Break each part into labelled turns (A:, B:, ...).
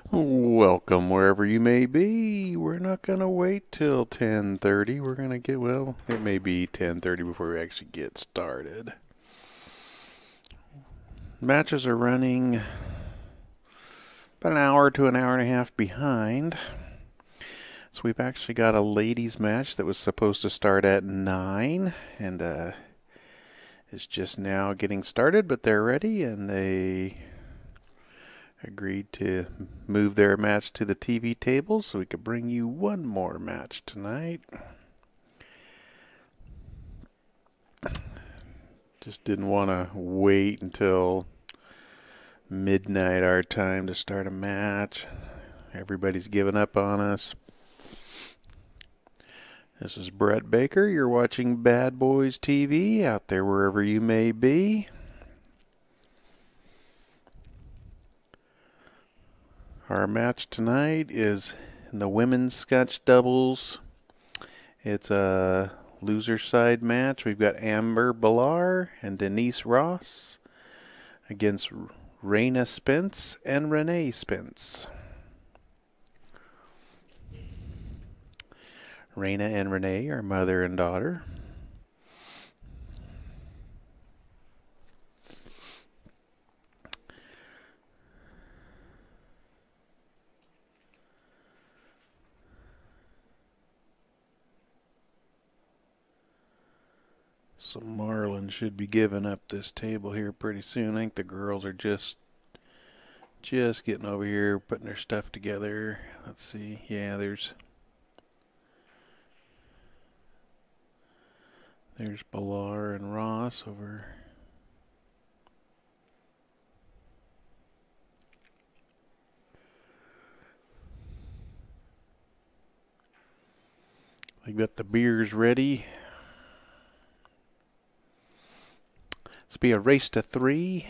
A: Welcome wherever you may be. We're not going to wait till 10:30. We're going to get, well, it may be 10:30 before we actually get started. Matches are running about an hour to an hour and a half behind. So we've actually got a ladies match that was supposed to start at 9 and is just now getting started, but they're ready and they agreed to move their match to the TV table so we could bring you one more match tonight. Just didn't want to wait until midnight our time to start a match. Everybody's given up on us. This is Brett Baker. You're watching Bad Boys TV out there wherever you may be. Our match tonight is in the women's Scotch doubles. It's a loser side match. We've got Amber Bellar and Denise Ross against Raina Spence and Renee Spence. Raina and Renee are mother and daughter. So Marlon should be giving up this table here pretty soon. I think the girls are just getting over here, putting their stuff together. Let's see. Yeah, there's Bellar and Ross over. They've got the beers ready. It's be a race to 3.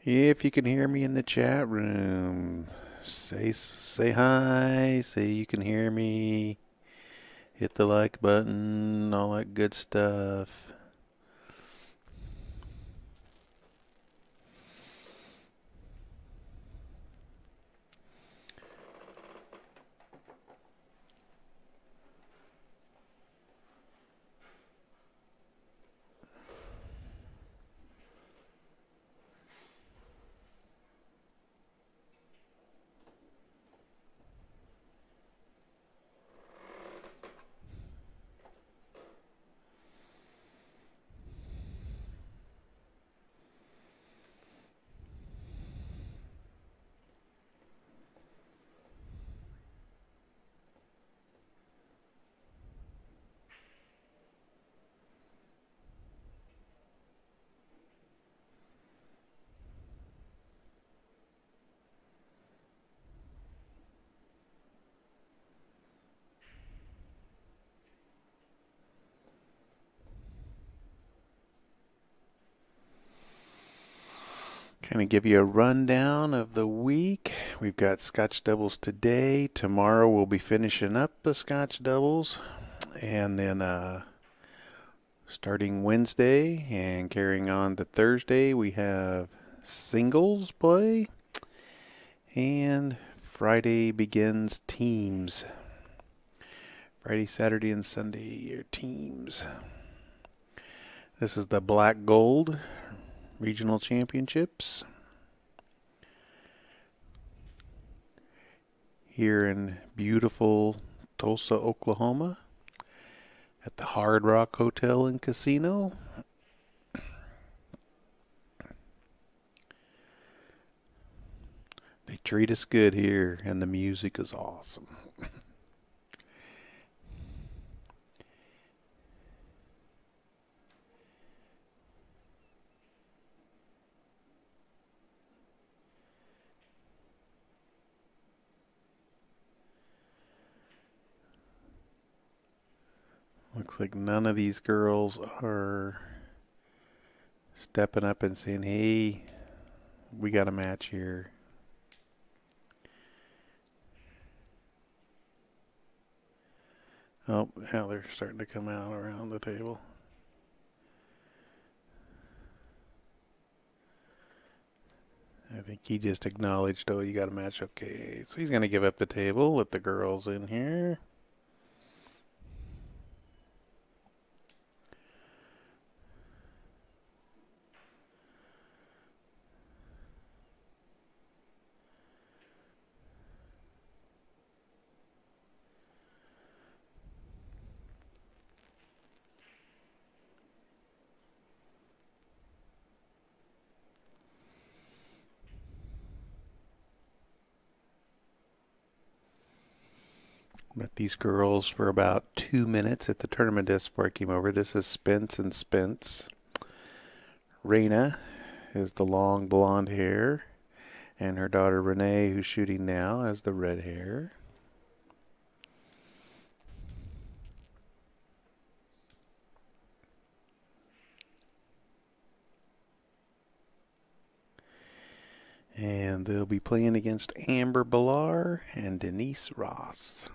A: If you can hear me in the chat room, say hi, say you can hear me, hit the like button, all that good stuff. Kind of give you a rundown of the week. We've got Scotch doubles today. Tomorrow we'll be finishing up the Scotch doubles. And then starting Wednesday and carrying on to Thursday, we have singles play. And Friday begins teams. Friday, Saturday, and Sunday are teams. This is the Black Gold Regional Championships here in beautiful Tulsa, Oklahoma at the Hard Rock Hotel and Casino. They treat us good here and the music is awesome. Looks like none of these girls are stepping up and saying, hey, we got a match here. Oh, now they're starting to come out around the table. I think he just acknowledged, oh, you got a match. Okay, so he's going to give up the table, let the girls in here. Met these girls for about 2 minutes at the tournament desk before I came over. This is Spence and Spence. Raina is the long blonde hair, and her daughter Renee, who's shooting now, has the red hair. And they'll be playing against Amber Bellar and Denise Ross.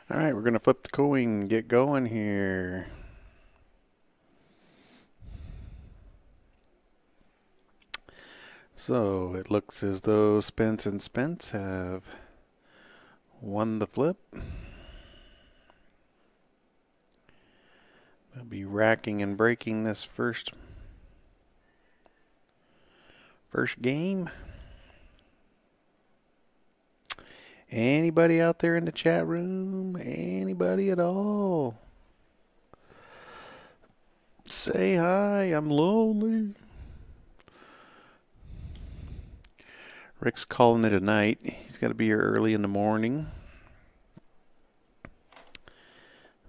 A: All right, we're going to flip the coin and get going here. So it looks as though Spence and Spence have won the flip. They'll be racking and breaking this first game. Anybody out there in the chat room? Anybody at all? Say hi, I'm lonely. Rick's calling it a night. He's got to be here early in the morning.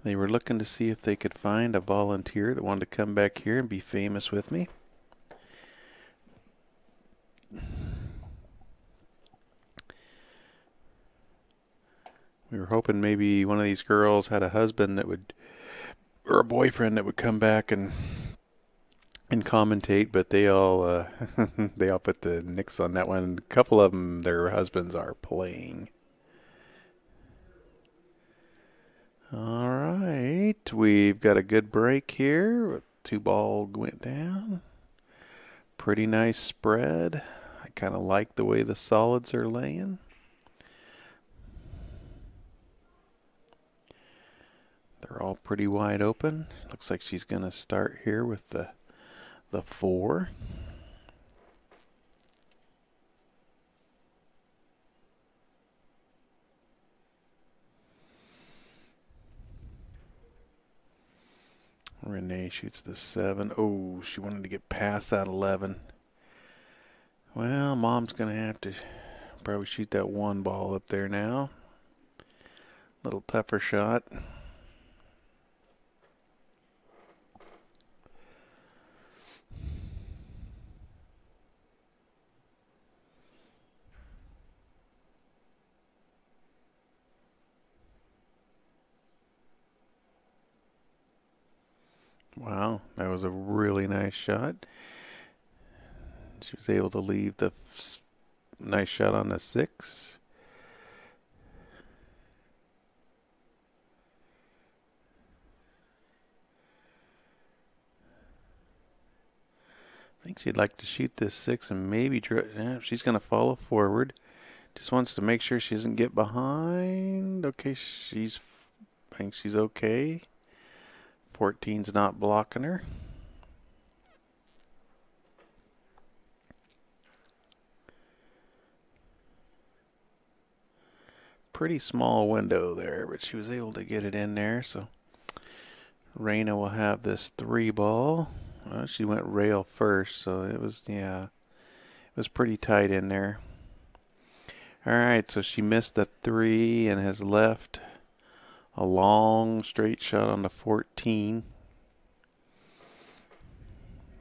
A: They were looking to see if they could find a volunteer that wanted to come back here and be famous with me. We were hoping maybe one of these girls had a husband that would, or a boyfriend that would come back and commentate, but they all they all put the nix on that one. A couple of them, their husbands are playing. All right, we've got a good break here. 2 ball went down. Pretty nice spread. I kind of like the way the solids are laying. They're all pretty wide open. Looks like she's going to start here with the 4. Renee shoots the 7. Oh, she wanted to get past that 11. Well, Mom's going to have to probably shoot that 1 ball up there now. Little tougher shot. Wow, that was a really nice shot. She was able to leave the nice shot on the 6. I think she'd like to shoot this 6 and maybe she's going to follow forward. Just wants to make sure she doesn't get behind. Okay, I think she's okay. 14's not blocking her. Pretty small window there, but she was able to get it in there. So Raina will have this 3 ball. Well, she went rail first, so it was, yeah, it was pretty tight in there. All right, so she missed the 3 and has left a long straight shot on the 14.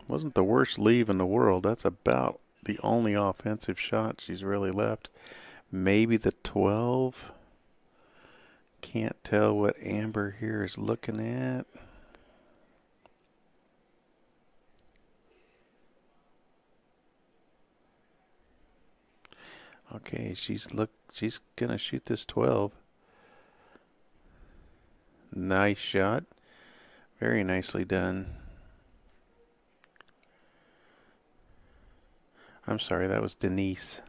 A: Wasn't the worst leave in the world. That's about the only offensive shot she's really left. Maybe the 12. Can't tell what Amber here is looking at. Okay, she's gonna shoot this 12. Nice shot. Very nicely done. I'm sorry, that was Denise.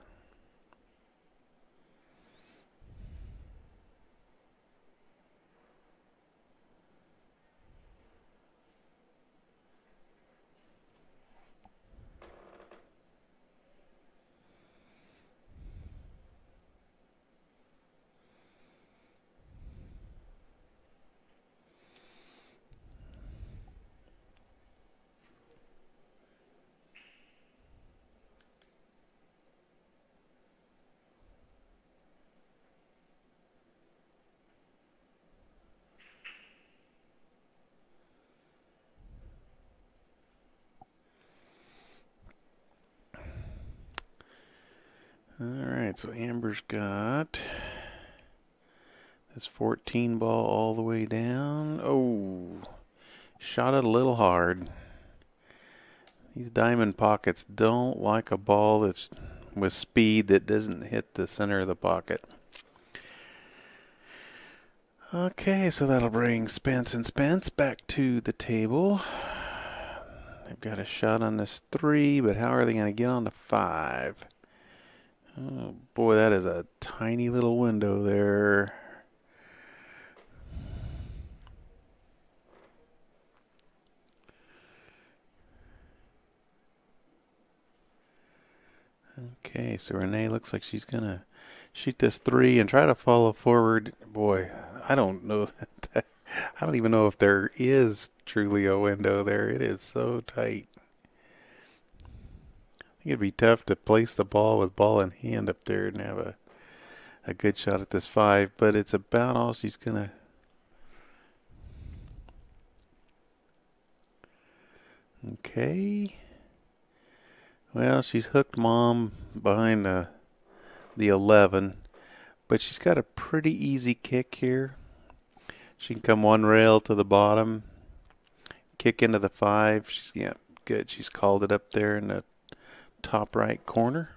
A: Alright, so Amber's got this 14 ball all the way down. Oh, shot it a little hard. These diamond pockets don't like a ball that's with speed that doesn't hit the center of the pocket. Okay, so that'll bring Spence and Spence back to the table. They've got a shot on this 3, but how are they going to get on the 5? Oh boy, that is a tiny little window there. Okay, so Renee looks like she's going to shoot this 3 and try to follow forward. Boy, I don't know. I don't even know if there is truly a window there. It is so tight. I think it'd be tough to place the ball with ball in hand up there and have a good shot at this 5, but it's about all she's going to. Okay. Well, she's hooked Mom behind the 11, but she's got a pretty easy kick here. She can come 1 rail to the bottom, kick into the 5. Yeah, good. She's called it up there in the top right corner.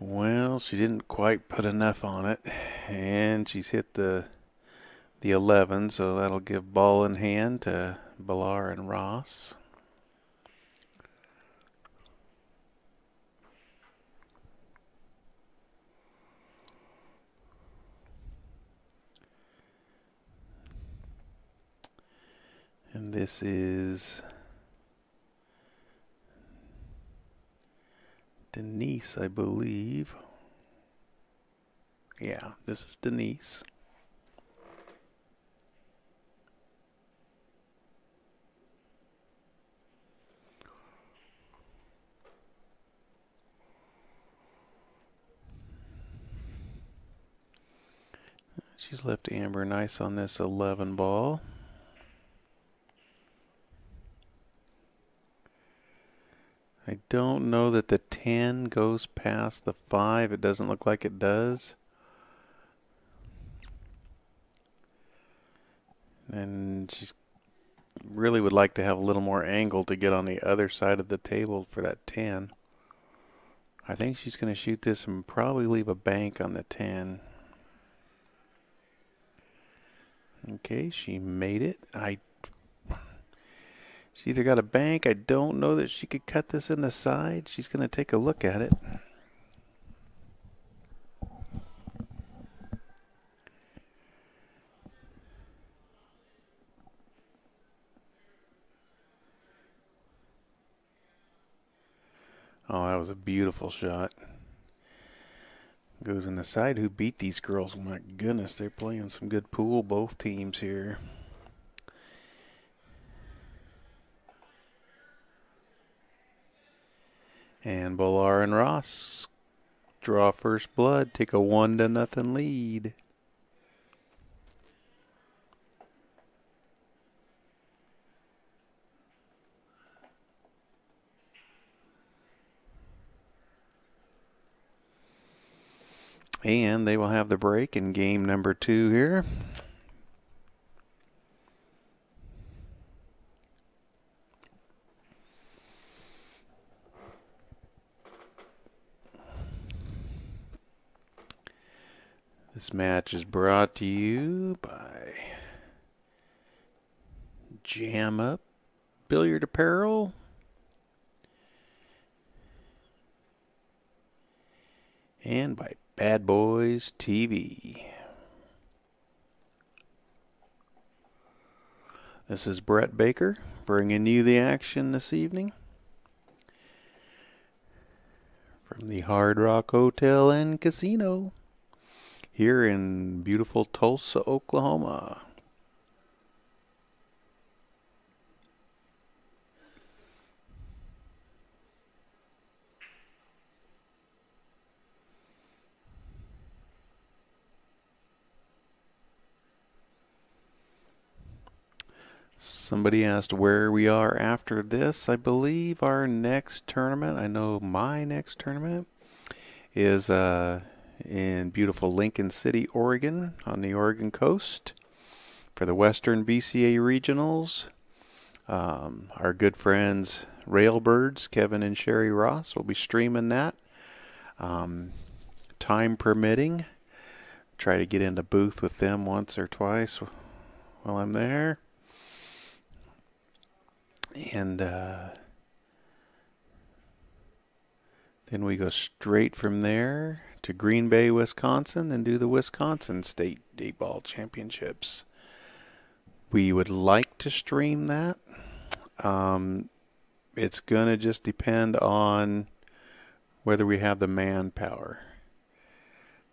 A: Well, she didn't quite put enough on it, and she's hit the 11, so that'll give ball in hand to Bellar and Ross. And this is Denise, I believe. Yeah, this is Denise. She's left Amber nice on this 11 ball. I don't know that the 10 goes past the 5. It doesn't look like it does. And she's really would like to have a little more angle to get on the other side of the table for that 10. I think she's going to shoot this and probably leave a bank on the 10. Okay, she made it. She either got a bank. I don't know that she could cut this in the side. She's going to take a look at it. Oh, that was a beautiful shot. Goes in the side. Who beat these girls? My goodness, they're playing some good pool, both teams here. And Bellar and Ross draw first blood, take a 1-0 lead. And they will have the break in game number 2 here. This match is brought to you by Jam Up Billiard Apparel, and by BadBoys TV. This is Brett Baker bringing you the action this evening from the Hard Rock Hotel and Casino here in beautiful Tulsa, Oklahoma. Somebody asked where we are after this. I believe our next tournament, I know my next tournament, is in beautiful Lincoln City, Oregon, on the Oregon coast for the Western BCA Regionals. Our good friends Railbirds, Kevin and Sherry Ross, will be streaming that. Time permitting. Try to get in the booth with them once or twice while I'm there. And then we go straight from there to Green Bay, Wisconsin, and do the Wisconsin State 8-Ball Championships. We would like to stream that. It's going to just depend on whether we have the manpower.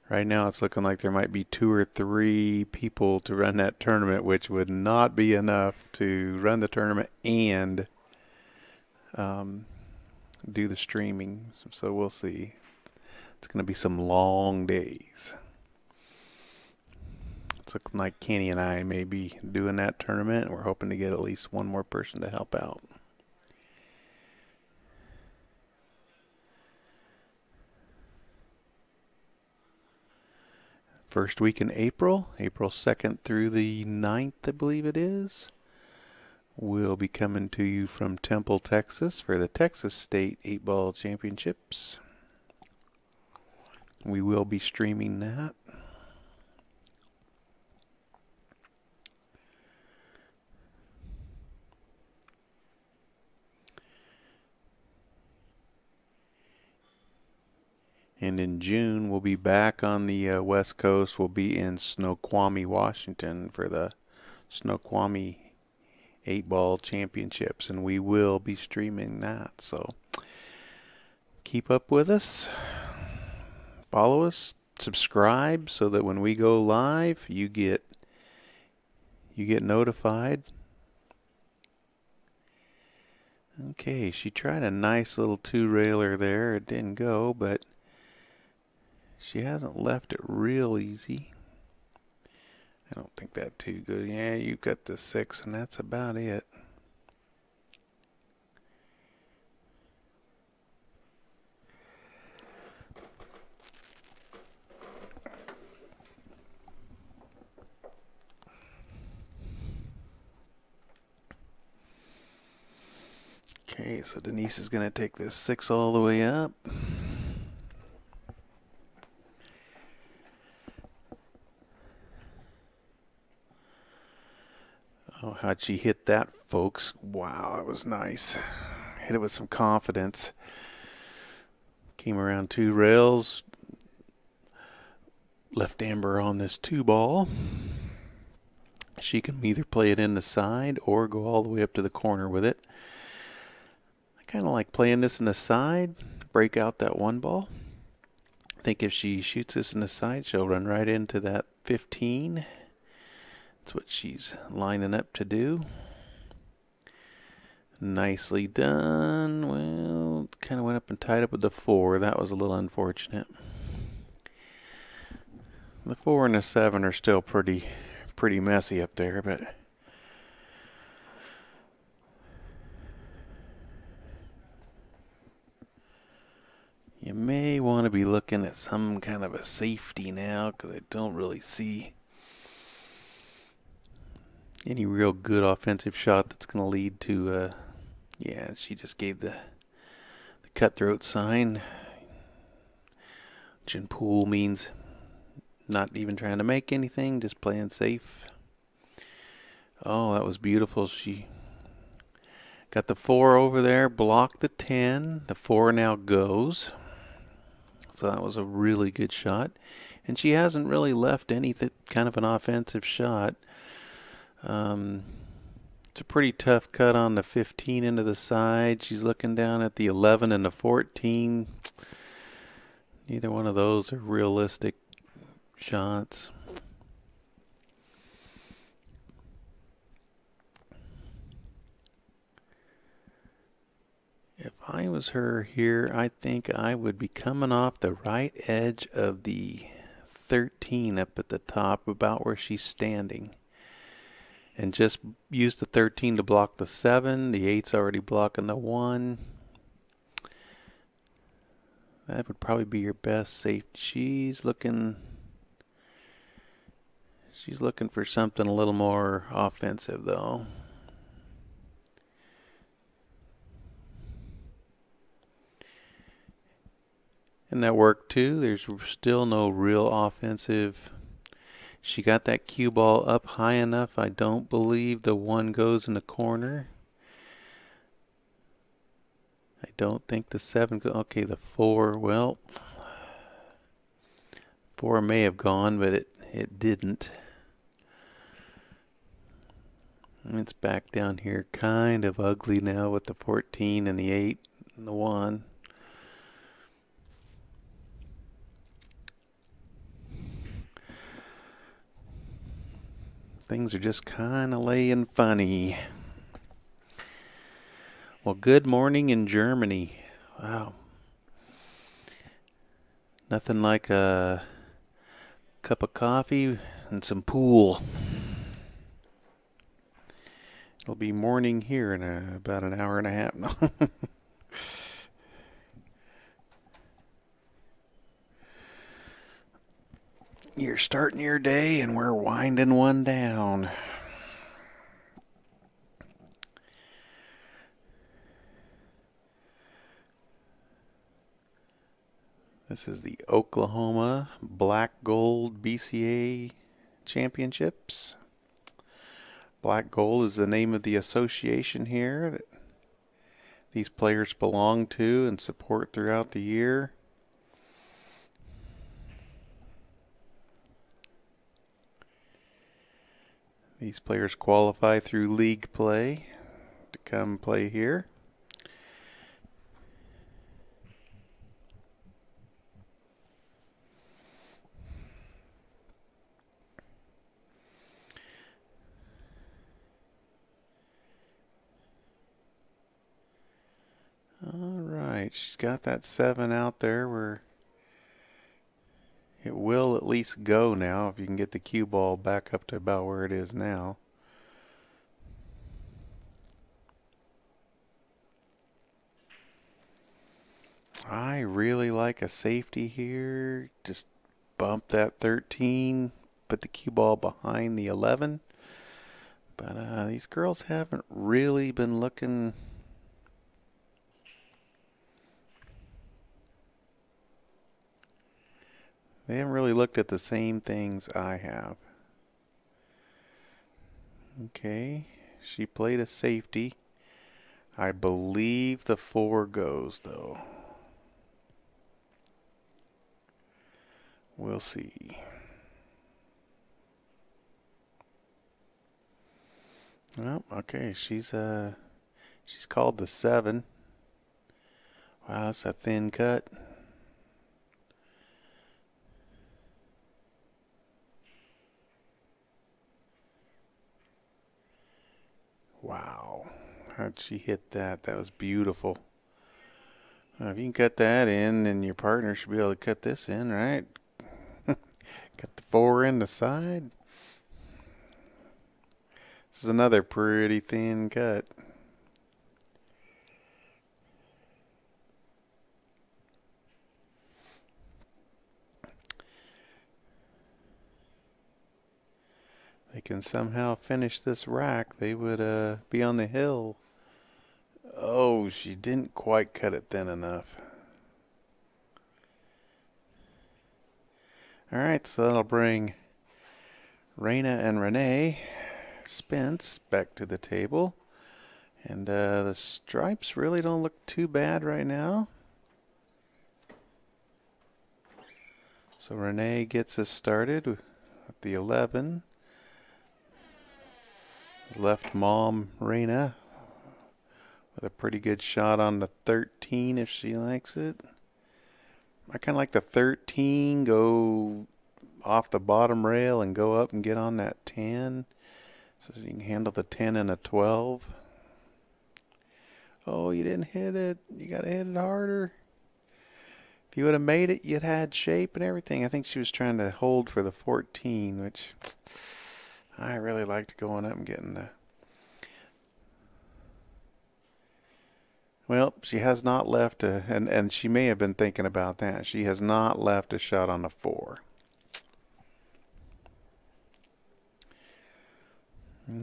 A: Right now it's looking like there might be 2 or 3 people to run that tournament, which would not be enough to run the tournament and do the streaming. So we'll see. It's going to be some long days. It's looking like Kenny and I may be doing that tournament. We're hoping to get at least one more person to help out. First week in April, April 2nd through the 9th, I believe it is. We'll be coming to you from Temple, Texas for the Texas State 8-Ball Championships. We will be streaming that. And in June, we'll be back on the West Coast. We'll be in Snoqualmie, Washington for the Snoqualmie 8-ball championships, and we will be streaming that. So keep up with us, follow us, subscribe, so that when we go live, you get notified. Okay, she tried a nice little 2-railer there. It didn't go, but she hasn't left it real easy. I don't think that too good. Yeah, you've got the 6, and that's about it. Okay, so Denise is going to take this 6 all the way up. Oh, how'd she hit that, folks? Wow, that was nice. Hit it with some confidence. Came around 2 rails. Left Amber on this 2-ball. She can either play it in the side or go all the way up to the corner with it. I kind of like playing this in the side, break out that 1 ball. I think if she shoots this in the side, she'll run right into that 15. That's what she's lining up to do. Nicely done. Well, kind of went up and tied up with the 4. That was a little unfortunate. The 4 and the 7 are still pretty messy up there, but you may want to be looking at some kind of a safety now, because I don't really see any real good offensive shot that's going to lead to, yeah, she just gave the cutthroat sign. Chin pool means not even trying to make anything, just playing safe. Oh, that was beautiful. She got the 4 over there, blocked the 10. The 4 now goes. So that was a really good shot. And she hasn't really left anything kind of an offensive shot. It's a pretty tough cut on the 15 into the side. She's looking down at the 11 and the 14. Neither one of those are realistic shots. If I was her here, I think I would be coming off the right edge of the 13 up at the top, about where she's standing, and just use the 13 to block the 7. The 8's already blocking the 1. That would probably be your best safety. She's looking for something a little more offensive, though. And that worked too. There's still no real offensive. She got that cue ball up high enough. I don't believe the 1 goes in the corner. I don't think the 7 goes. Okay, the 4, well, 4 may have gone, but it didn't. It's back down here, kind of ugly now with the 14 and the 8 and the 1. Things are just kind of laying funny. Well, good morning in Germany. Wow. Nothing like a cup of coffee and some pool. It'll be morning here in about an hour and a half. No. You're starting your day and we're winding one down. This is the Oklahoma Black Gold BCA Championships. Black Gold is the name of the association here that these players belong to and support throughout the year. These players qualify through league play to come play here. Alright, she's got that 7 out there where it will at least go now if you can get the cue ball back up to about where it is now. I really like a safety here. Just bump that 13, put the cue ball behind the 11. But these girls haven't really been looking. They haven't really looked at the same things I have. Okay, she played a safety. I believe the 4 goes though. We'll see. Well, okay, she's called the 7. Wow, that's a thin cut. Wow, how'd she hit that? That was beautiful. If you can cut that in, then your partner should be able to cut this in, right? Got the 4 in the side. This is another pretty thin cut. They can somehow finish this rack, they would be on the hill. Oh, she didn't quite cut it thin enough. Alright, so that'll bring Raina and Renee Spence back to the table. And the stripes really don't look too bad right now. So Renee gets us started with the 11. Left mom Raina with a pretty good shot on the 13 if she likes it. I kind of like the 13, go off the bottom rail and go up and get on that 10. So you can handle the 10 and a 12. Oh, you didn't hit it. You got to hit it harder. If you would have made it, you'd had shape and everything. I think she was trying to hold for the 14, which I really liked going up and getting the... Well, she has not left a... And she may have been thinking about that. She has not left a shot on the 4.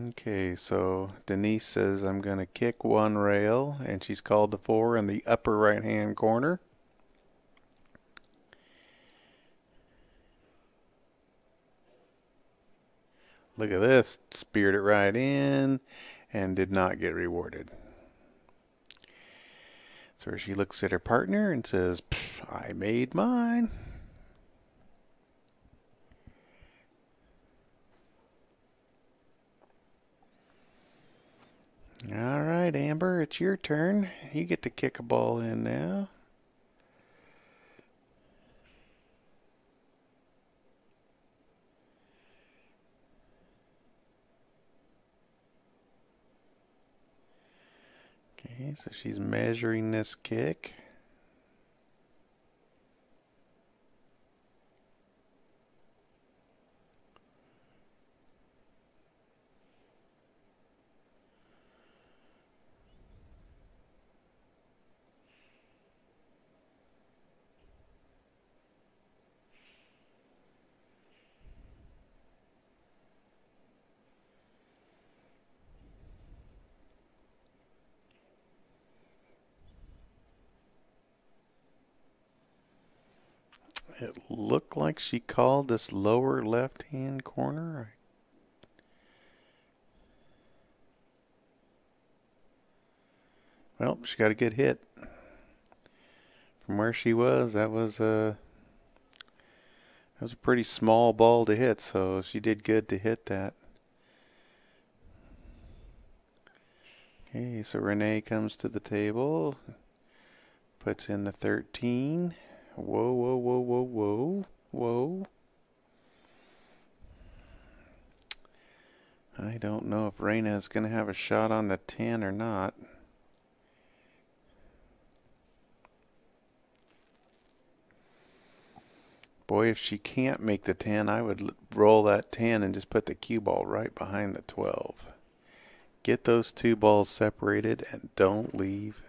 A: Okay, so Denise says I'm going to kick 1 rail, and she's called the 4 in the upper right-hand corner. Look at this, speared it right in and did not get rewarded. So where she looks at her partner and says, I made mine. All right, Amber, it's your turn. You get to kick a ball in now. Okay, so she's measuring this kick. It looked like she called this lower left-hand corner. Well, she got a good hit. From where she was, that was a pretty small ball to hit, so she did good to hit that. Okay, so Renee comes to the table, puts in the 13. Whoa, whoa, whoa, whoa, whoa, whoa. I don't know if Raina is going to have a shot on the 10 or not. Boy, if she can't make the 10, I would roll that 10 and just put the cue ball right behind the 12. Get those two balls separated and don't leave.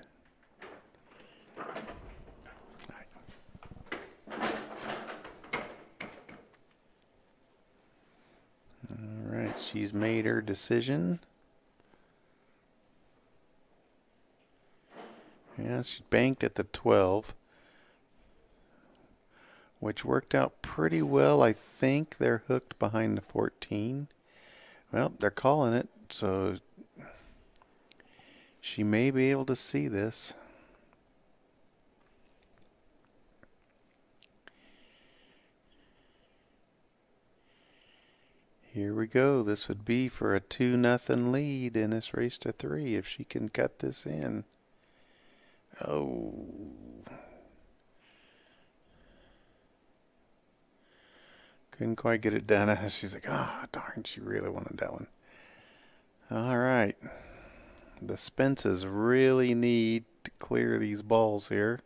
A: Alright, she's made her decision. Yeah, she banked at the 12, which worked out pretty well. I think they're hooked behind the 14. Well, they're calling it, so she may be able to see this. Here we go. This would be for a 2-0 lead in this race to 3 if she can cut this in. Oh. Couldn't quite get it done. She's like, oh, darn, she really wanted that one. All right. The Spences really need to clear these balls here.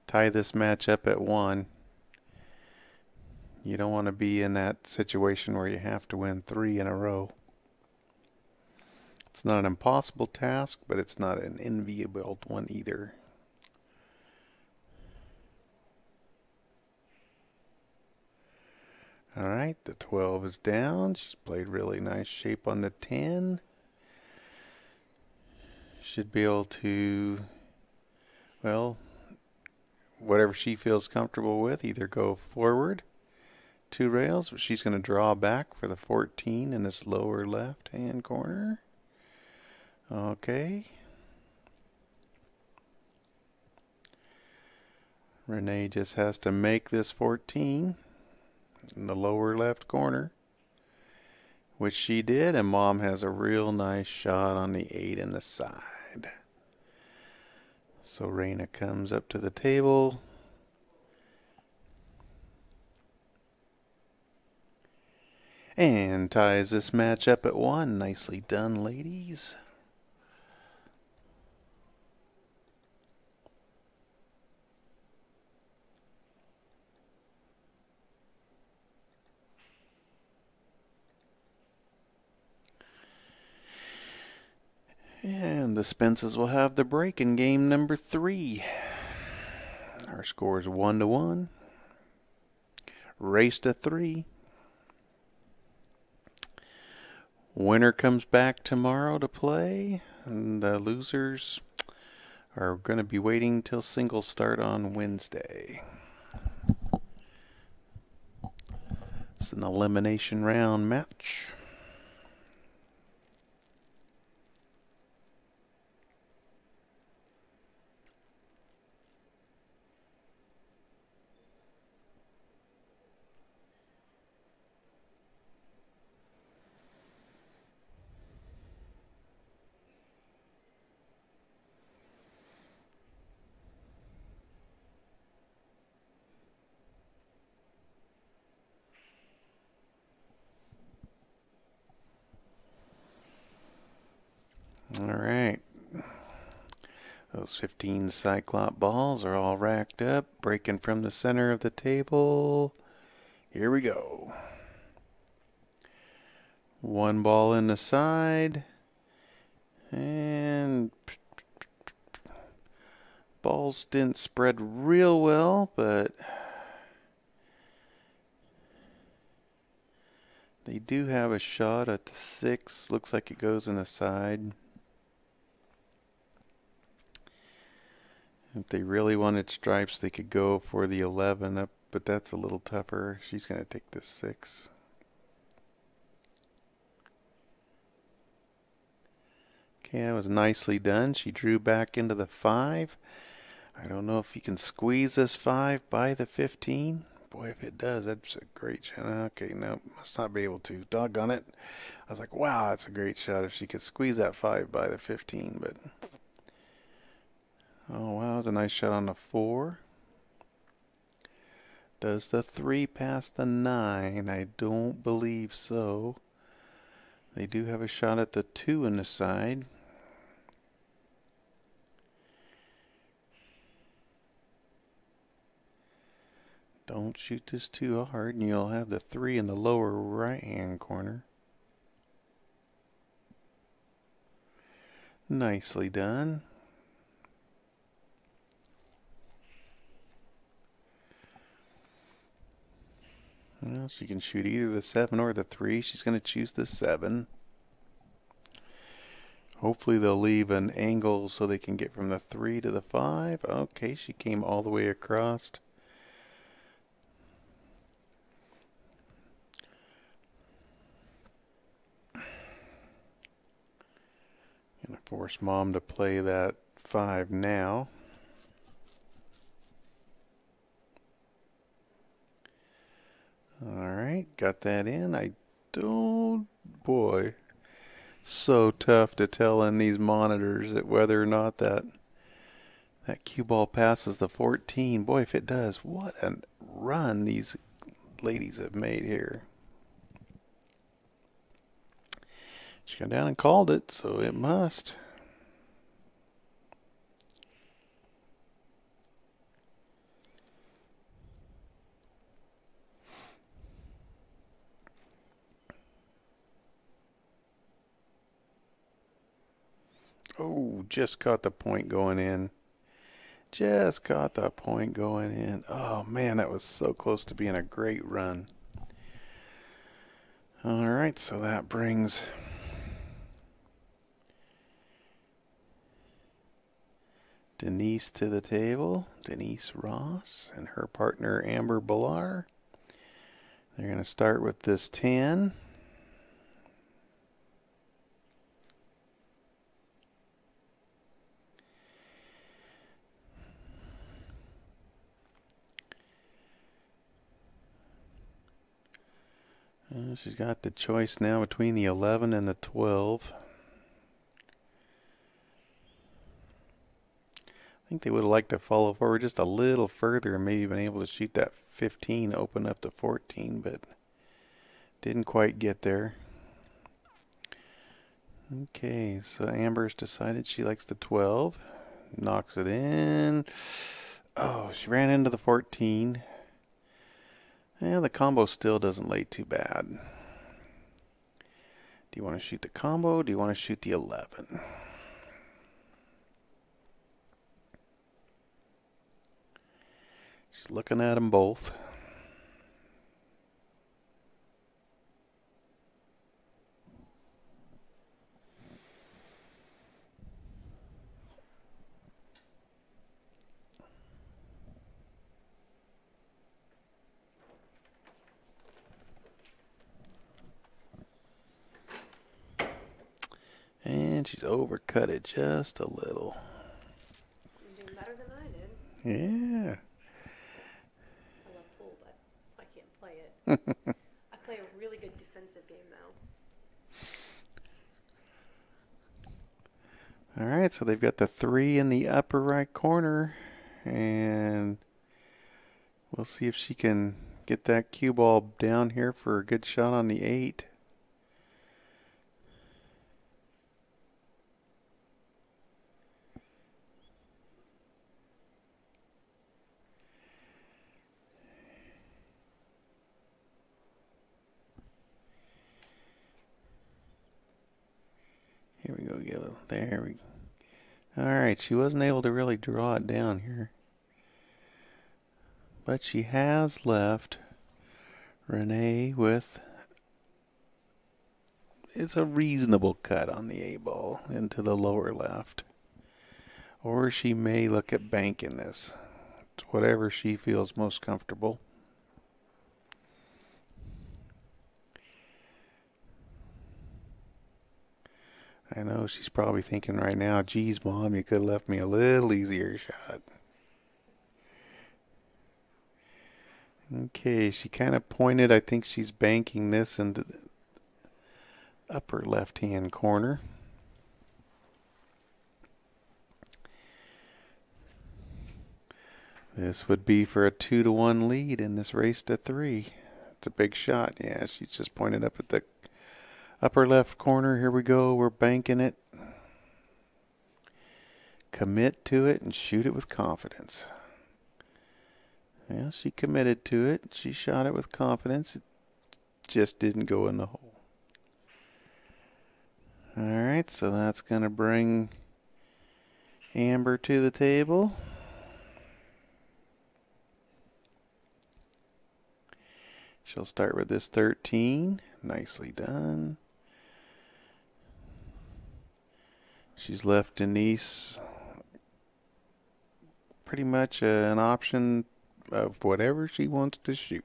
A: Tie this match up at 1. You don't want to be in that situation where you have to win 3 in a row. It's not an impossible task, but it's not an enviable one either. Alright, the 12 is down. She's played really nice shape on the 10. Should be able to, well, whatever she feels comfortable with, either go forward 2 rails, but she's going to draw back for the 14 in this lower left hand corner. Okay. Renee just has to make this 14 in the lower left corner, which she did, and Mom has a real nice shot on the 8 in the side. So Raina comes up to the table. And ties this match up at 1. Nicely done, ladies. And the Spences will have the break in game number 3. Our score is 1-1. Race to 3. Winner comes back tomorrow to play, and the losers are going to be waiting till singles start on Wednesday. It's an elimination round match. All right. Those 15 Cyclop balls are all racked up, breaking from the center of the table. Here we go. 1 ball in the side. And balls didn't spread real well, but they do have a shot at the 6. Looks like it goes in the side. If they really wanted stripes, they could go for the 11 up, but that's a little tougher. She's going to take the 6. Okay, that was nicely done. She drew back into the 5. I don't know if you can squeeze this 5 by the 15. Boy, if it does, that's a great shot. Okay, no, must not be able to. Doggone it. I was like, wow, that's a great shot if she could squeeze that 5 by the 15, but oh wow, that was a nice shot on the 4. Does the 3 pass the 9? I don't believe so. They do have a shot at the 2 in the side. Don't shoot this too hard and you'll have the 3 in the lower right hand corner. Nicely done. Well, she can shoot either the 7 or the 3. She's going to choose the 7. Hopefully they'll leave an angle so they can get from the 3 to the 5. Okay, she came all the way across. Gonna force Mom to play that 5 now. Alright, got that in. Boy, so tough to tell in these monitors that whether or not that cue ball passes the 14. Boy, if it does, what a run these ladies have made here. She got down and called it, so it must. Oh, just caught the point going in. Just caught the point going in. Oh, man, that was so close to being a great run. All right, so that brings Denise to the table. Denise Ross and her partner Amber Bellar. They're going to start with this 10. She's got the choice now between the 11 and the 12. I think they would have liked to follow forward just a little further and maybe been able to shoot that 15, open up the 14, but didn't quite get there. Okay, so Amber's decided she likes the 12. Knocks it in. Oh, she ran into the 14. Yeah, the combo still doesn't lay too bad. Do you want to shoot the combo? Do you want to shoot the 11? She's looking at them both. And she's overcut it just a little.
B: You're doing better than I did.
A: Yeah.
B: I love pool, but I can't play it. I play a really good defensive game, though.
A: All right, so they've got the 3 in the upper right corner, and we'll see if she can get that cue ball down here for a good shot on the 8. Here we go, there we go. All right, she wasn't able to really draw it down here. But she has left Renee with, it's a reasonable cut on the 8 ball into the lower left. Or she may look at banking this. It's whatever she feels most comfortable. I know she's probably thinking right now, geez, Mom, you could have left me a little easier shot. Okay, she kind of pointed. I think she's banking this into the upper left-hand corner. This would be for a 2-1 lead in this race to 3. It's a big shot. Yeah, she just pointed up at the upper left corner. Here we go. We're banking it. Commit to it and shoot it with confidence. Well, she committed to it. She shot it with confidence. It just didn't go in the hole. All right, so that's going to bring Amber to the table. She'll start with this 13. Nicely done. She's left Denise pretty much an option of whatever she wants to shoot.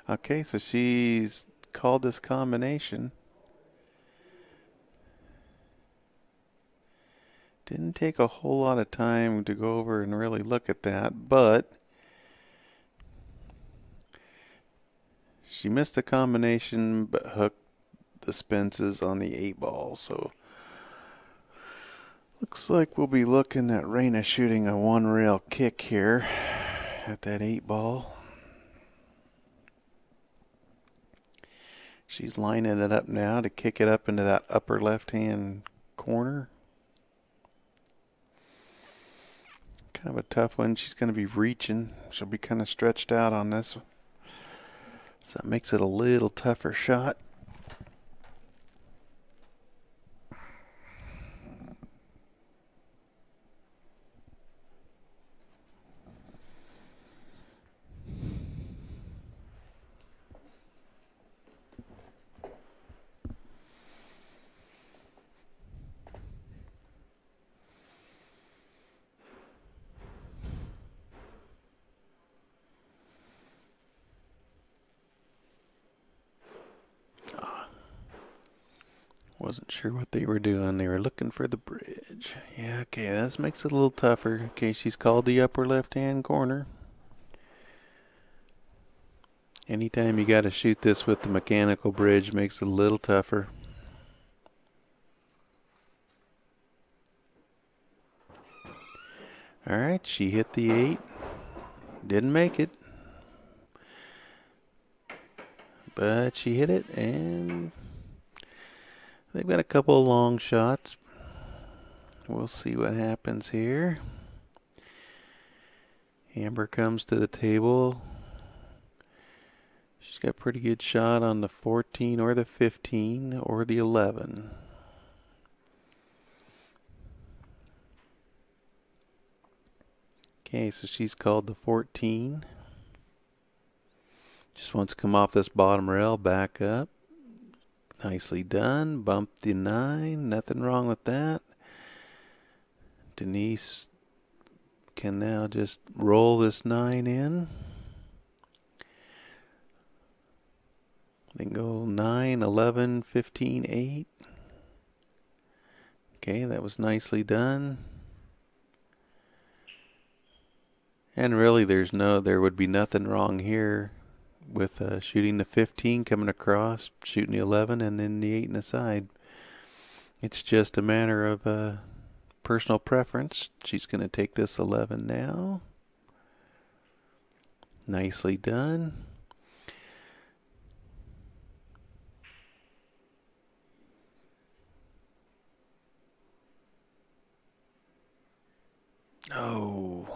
A: Okay, so she's called this combination. Didn't take a whole lot of time to go over and really look at that, but she missed the combination but hooked the Spences on the 8-ball. So looks like we'll be looking at Raina shooting a 1-rail kick here at that 8-ball. She's lining it up now to kick it up into that upper left-hand corner. Kind of a tough one. She's going to be reaching. She'll be kind of stretched out on this. So that makes it a little tougher shot. Wasn't sure what they were doing. They were looking for the bridge. Yeah, okay, this makes it a little tougher. Okay, she's called the upper left-hand corner. Anytime you got to shoot this with the mechanical bridge makes it a little tougher. All right, she hit the 8. Didn't make it. But she hit it, and they've got a couple of long shots. We'll see what happens here. Amber comes to the table. She's got a pretty good shot on the 14 or the 15 or the 11. Okay, so she's called the 14. Just wants to come off this bottom rail, back up. Nicely done. Bump the 9. Nothing wrong with that. Denise can now just roll this 9 in. Then go 9, 11, 15, 8. Okay, that was nicely done. And really there would be nothing wrong here with shooting the 15, coming across, shooting the 11, and then the 8 in the side. It's just a matter of personal preference. She's going to take this 11 now. Nicely done. Oh,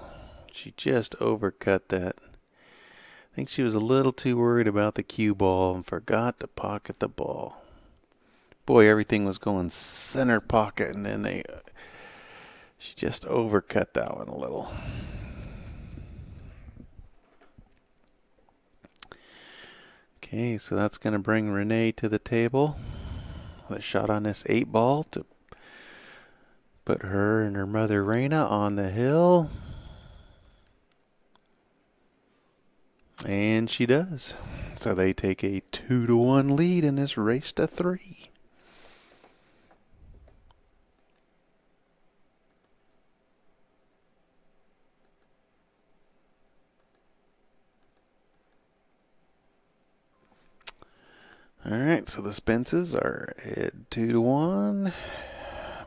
A: she just overcut that. I think she was a little too worried about the cue ball and forgot to pocket the ball. Boy, everything was going center pocket, and then she just overcut that one a little. Okay, so that's going to bring Renee to the table. The shot on this 8-ball to put her and her mother Raina on the hill. And she does. So they take a 2-1 lead in this race to 3. Alright, so the Spences are ahead 2-1.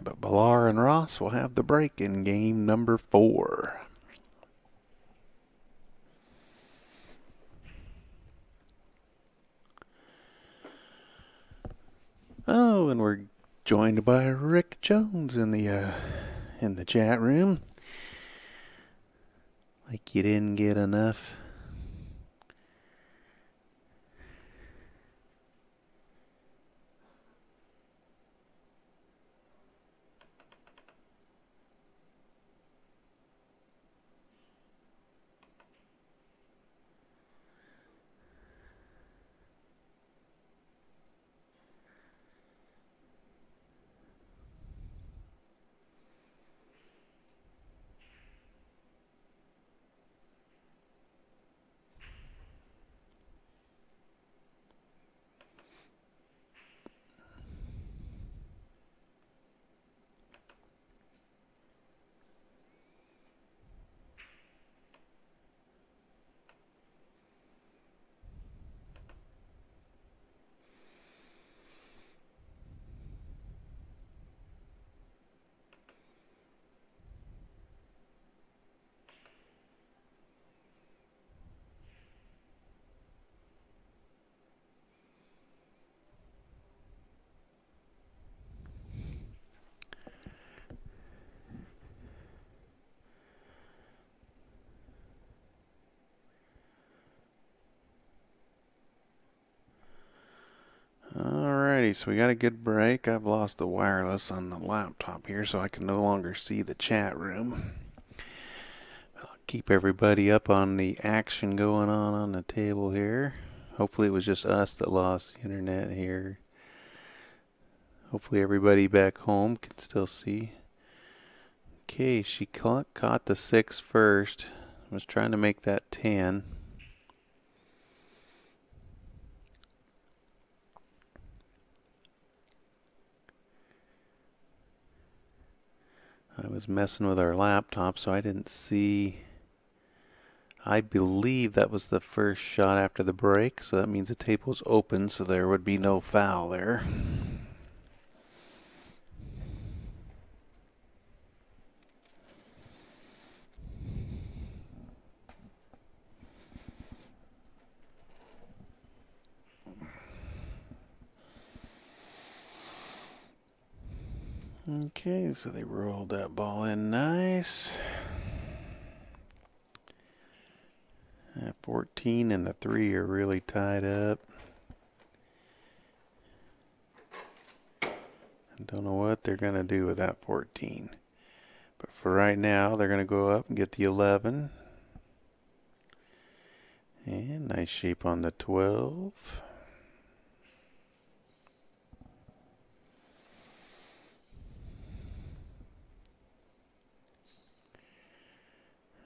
A: But Bellar and Ross will have the break in game number 4. Oh, and we're joined by Rick Jones in the chat room. Like you didn't get enough. Alrighty, so we got a good break. I've lost the wireless on the laptop here, so I can no longer see the chat room. I'll keep everybody up on the action going on the table here. Hopefully it was just us that lost the internet here. Hopefully everybody back home can still see. Okay, she caught the 6 first. I was trying to make that 10. I was messing with our laptop, so I didn't see. I believe that was the first shot after the break, so that means the tape was open, so there would be no foul there. Okay, so they rolled that ball in nice. 14 and the 3 are really tied up. I don't know what they're going to do with that 14. But for right now, they're going to go up and get the 11. And nice shape on the 12.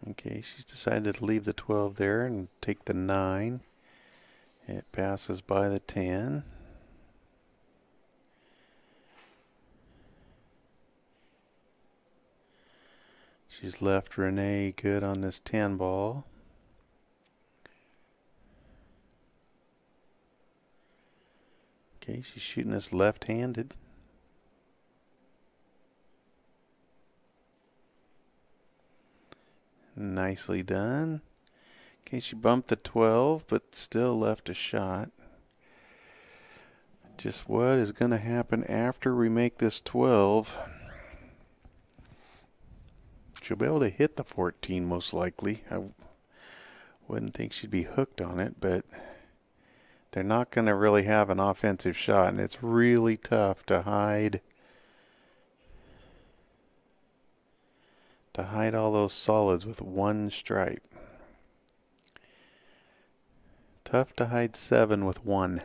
A: Okay, she's decided to leave the 12 there and take the 9. It passes by the 10. She's left Renee good on this 10 ball. Okay, she's shooting this left-handed. Nicely done. Okay, she bumped the 12, but still left a shot. Just what is going to happen after we make this 12? She'll be able to hit the 14 most likely. I wouldn't think she'd be hooked on it, but they're not going to really have an offensive shot, and it's really tough to hide all those solids with one stripe. Tough to hide 7 with 1.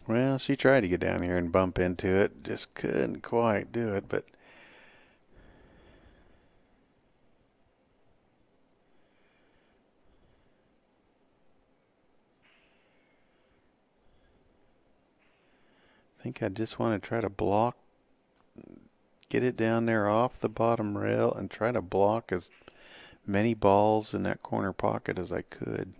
A: Well, she tried to get down here and bump into it, just couldn't quite do it, but think I just want to try to block, get it down there off the bottom rail and try to block as many balls in that corner pocket as I could.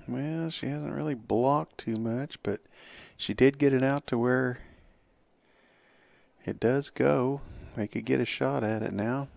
A: Well, she hasn't really blocked too much, but she did get it out to where it does go. They could get a shot at it now.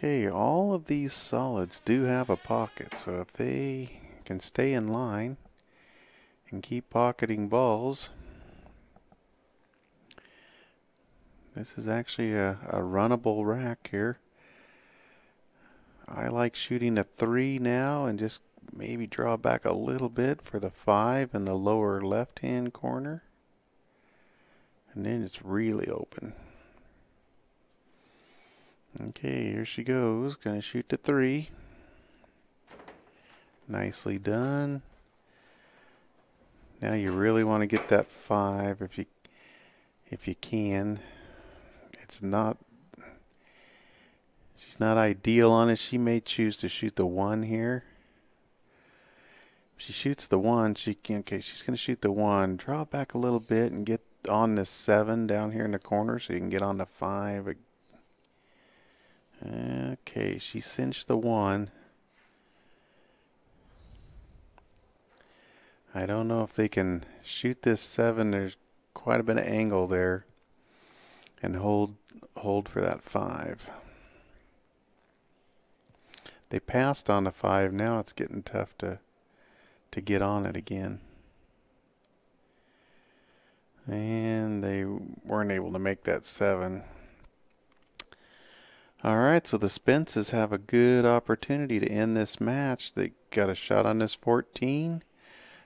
A: Okay, all of these solids do have a pocket, so if they can stay in line and keep pocketing balls, this is actually a runnable rack here. I like shooting a 3 now and just maybe draw back a little bit for the 5 in the lower left-hand corner. And then it's really open. Okay, here she goes. Gonna shoot the 3. Nicely done. Now you really want to get that 5 if you can. It's not, she's not ideal on it. She may choose to shoot the 1 here. If she shoots the 1, she can, okay, she's gonna shoot the 1. Draw back a little bit and get on this 7 down here in the corner so you can get on the 5. Okay, she cinched the 1. I don't know if they can shoot this 7. There's quite a bit of angle there. And hold for that 5. They passed on the 5. Now it's getting tough to get on it again. And they weren't able to make that 7. Alright, so the Spences have a good opportunity to end this match. They got a shot on this 14.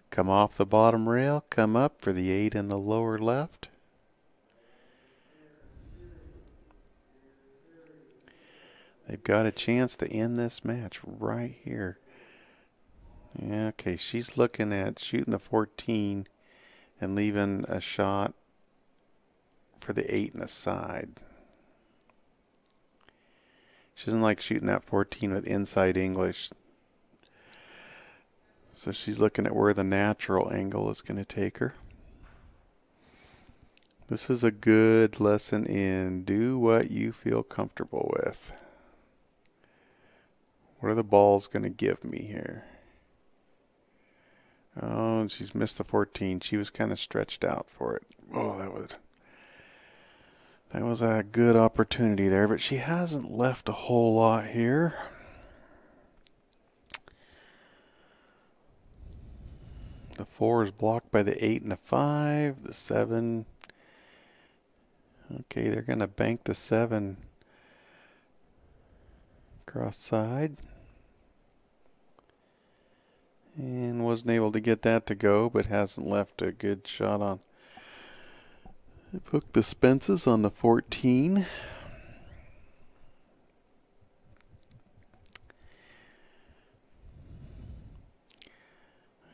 A: Come off the bottom rail, come up for the 8 in the lower left. They've got a chance to end this match right here. Yeah, okay, she's looking at shooting the 14 and leaving a shot for the 8 in the side. She doesn't like shooting that 14 with inside English. So she's looking at where the natural angle is going to take her. This is a good lesson in do what you feel comfortable with. What are the balls going to give me here? Oh, and she's missed the 14. She was kind of stretched out for it. Oh, that was a good opportunity there, but she hasn't left a whole lot here. The 4 is blocked by the 8 and the 5. The 7. Okay, they're going to bank the 7 cross side. And wasn't able to get that to go, but hasn't left a good shot on. Hooked the Spences on the 14.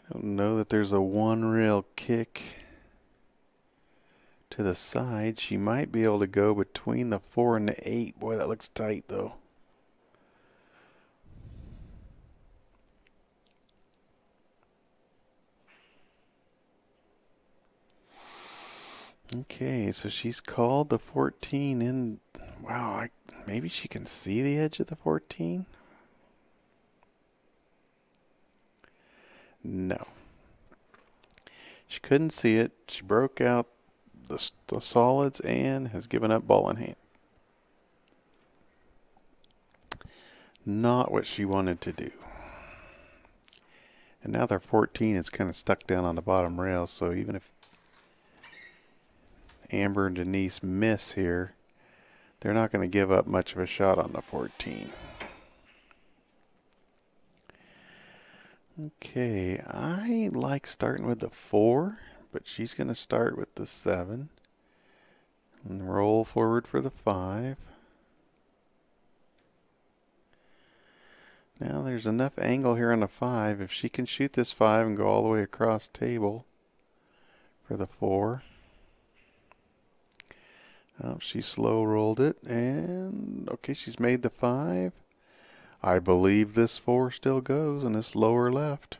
A: I don't know that there's a 1 rail kick to the side. She might be able to go between the 4 and the 8. Boy, that looks tight though. Okay, so she's called the 14 in. Wow, Maybe she can see the edge of the 14? No. She couldn't see it. She broke out the solids and has given up ball in hand. Not what she wanted to do. And now their 14 is kind of stuck down on the bottom rail, so even if Amber and Denise miss here, they're not going to give up much of a shot on the 14. Okay, I like starting with the 4, but she's going to start with the 7 and roll forward for the 5. Now there's enough angle here on the 5. If she can shoot this 5 and go all the way across table for the 4. Oh, she slow rolled it, and okay, she's made the 5. I believe this 4 still goes in this lower left.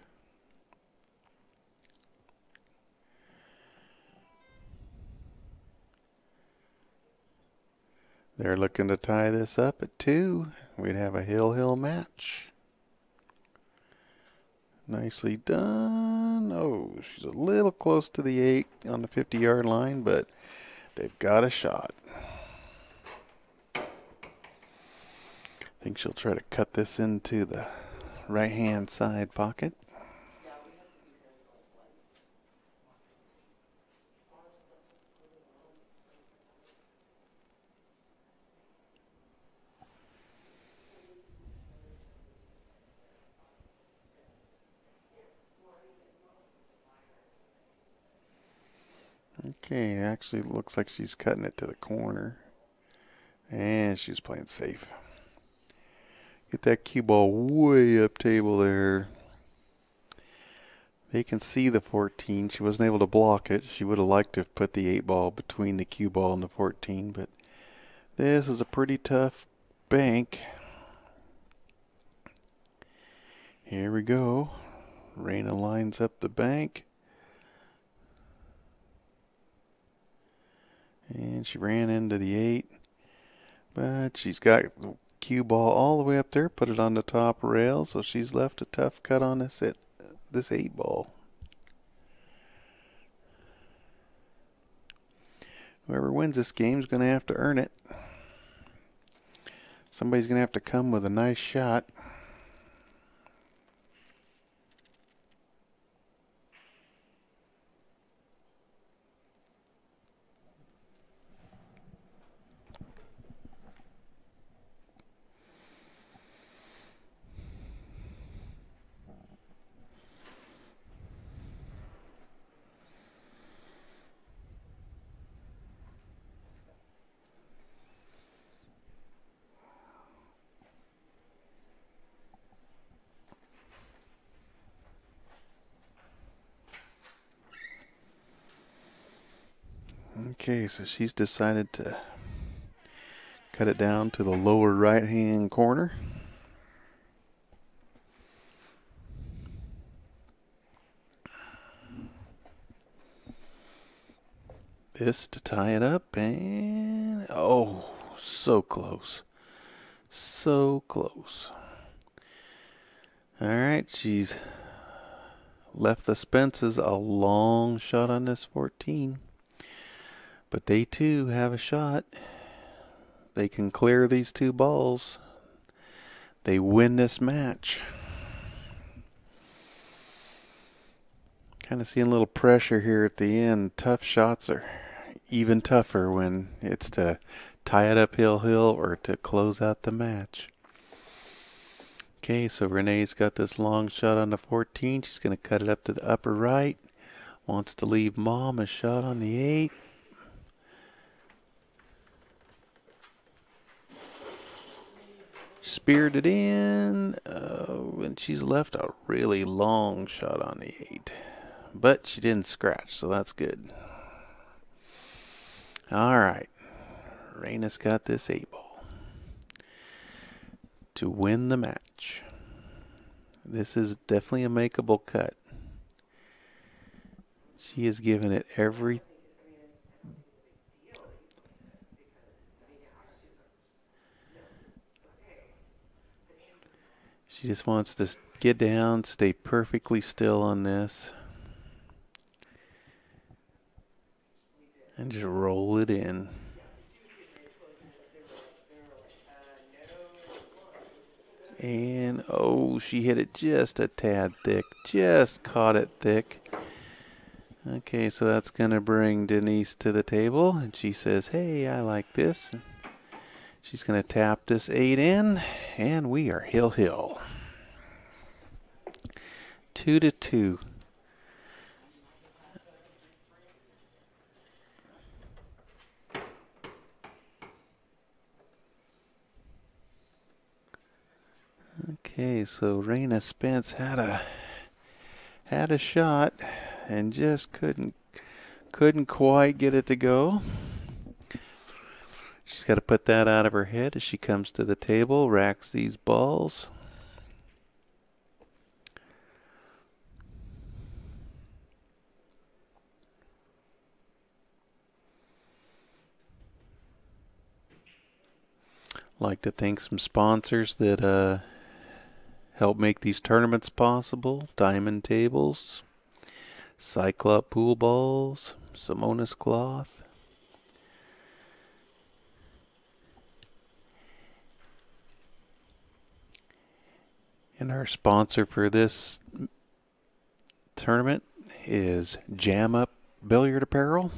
A: They're looking to tie this up at 2. We'd have a hill-hill match. Nicely done. Oh, she's a little close to the 8 on the 50-yard line, but they've got a shot. I think she'll try to cut this into the right-hand side pocket. Okay, actually looks like she's cutting it to the corner. And she's playing safe. Get that cue ball way up table there. They can see the 14. She wasn't able to block it. She would have liked to have put the 8 ball between the cue ball and the 14, but this is a pretty tough bank. Here we go. Raina lines up the bank. And she ran into the 8. But she's got the cue ball all the way up there, put it on the top rail, so she's left a tough cut on this 8 ball. Whoever wins this game is going to have to earn it. Somebody's going to have to come with a nice shot. Okay, so she's decided to cut it down to the lower right-hand corner. This to tie it up, and oh, so close. So close. All right, she's left the Spences a long shot on this 14. But they too have a shot. They can clear these 2 balls. They win this match. Kind of seeing a little pressure here at the end. Tough shots are even tougher when it's to tie it up hill or to close out the match. Okay, so Renee's got this long shot on the 14. She's going to cut it up to the upper right. Wants to leave Mom a shot on the 8. Speared it in, and she's left a really long shot on the 8. But she didn't scratch, so that's good. All right. Raina's got this 8 ball to win the match. This is definitely a makeable cut. She has given it every... She just wants to get down, stay perfectly still on this, and just roll it in. And, oh, she hit it just a tad thick. Just caught it thick. Okay, so that's going to bring Denise to the table. And she says, hey, I like this. She's going to tap this 8 in. And we are hill. 2-2. Okay, so Raina Spence had a shot and just couldn't quite get it to go. She's got to put that out of her head as she comes to the table, racks these balls. Like to thank some sponsors that help make these tournaments possible. Diamond Tables, Cyclop Pool Balls, Simonis Cloth. And our sponsor for this tournament is Jam Up Billiard Apparel.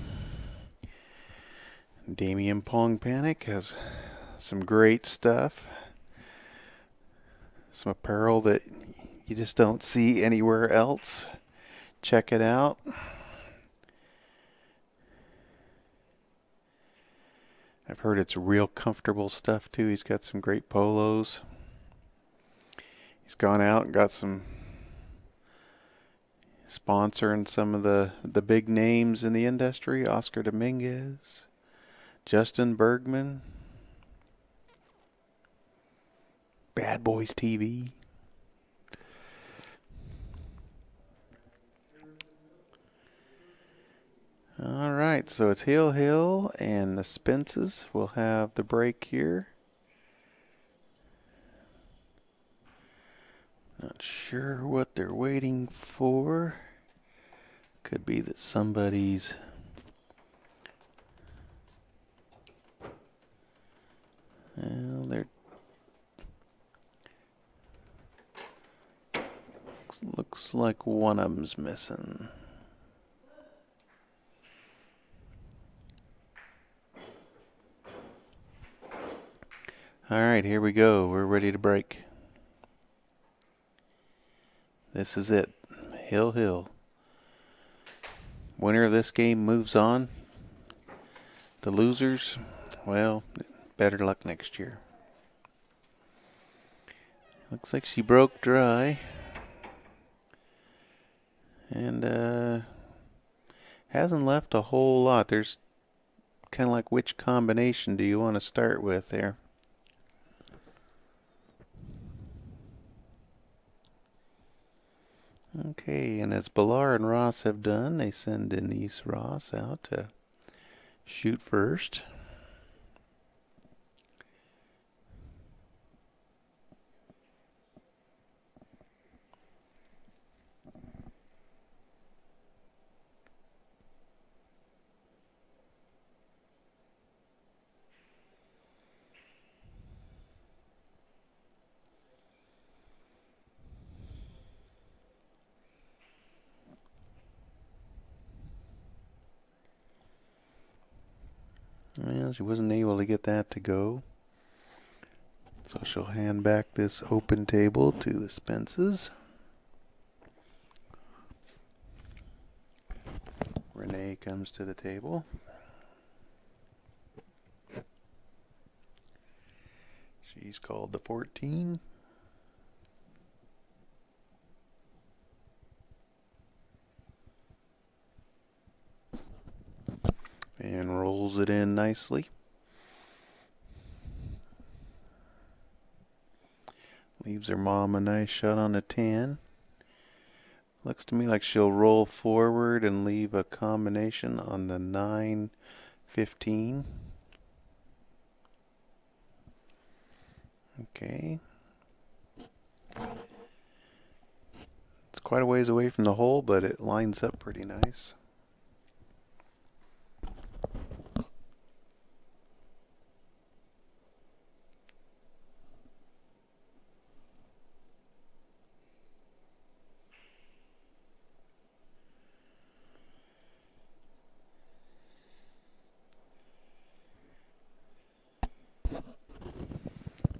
A: Damien Pong Panic has some great stuff. Some apparel that you just don't see anywhere else. Check it out. I've heard it's real comfortable stuff too. He's got some great polos. He's gone out and got some sponsoring some of the big names in the industry. Oscar Dominguez, Justin Bergman, BadBoys TV. All right, so it's Hill, and the Spences will have the break here. Not sure what they're waiting for. Could be that somebody's they're looks like one of them's missing. All right, here we go. We're ready to break. This is it. Hill. Winner of this game moves on. The losers, well, better luck next year. Looks like she broke dry. And hasn't left a whole lot. There's kind of like, which combination do you want to start with there? Okay, and as Bellar and Ross have done, they send Denise Ross out to shoot first. Well, she wasn't able to get that to go. So she'll hand back this open table to the Spences. Renee comes to the table. She's called the 14. And rolls it in nicely. Leaves her mom a nice shot on a 10. Looks to me like she'll roll forward and leave a combination on the 9-15. Okay. quite a ways away from the hole, but it lines up pretty nice.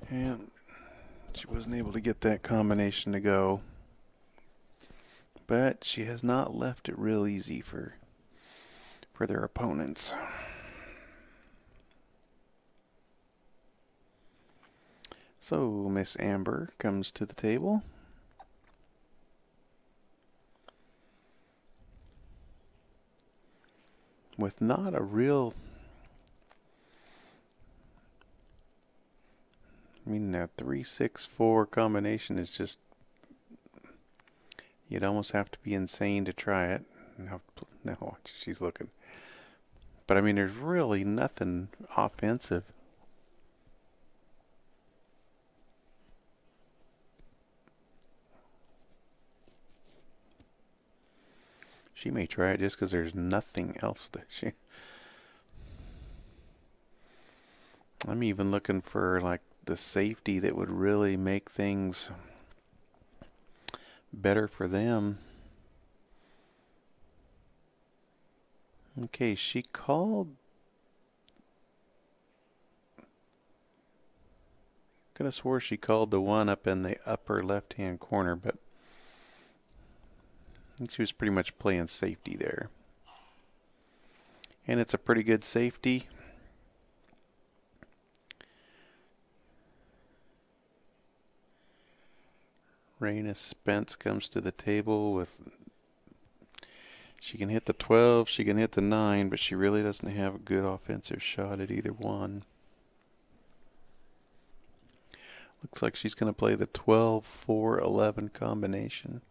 A: And she wasn't able to get that combination to go. But she has not left it real easy for their opponents. So Miss Amber comes to the table. With not a real... I mean, that 3-6-4 combination is just... You'd almost have to be insane to try it. Now watch, she's looking. But I mean, there's really nothing offensive. She may try it just because there's nothing else that she... I'm even looking for like the safety that would really make things better for them. Okay, she called... Could have swore she called the one up in the upper left-hand corner, but I think she was pretty much playing safety there. And it's a pretty good safety. Raina Spence comes to the table with... She can hit the 12, she can hit the 9, but she really doesn't have a good offensive shot at either one. Looks like she's going to play the 12-4-11 combination.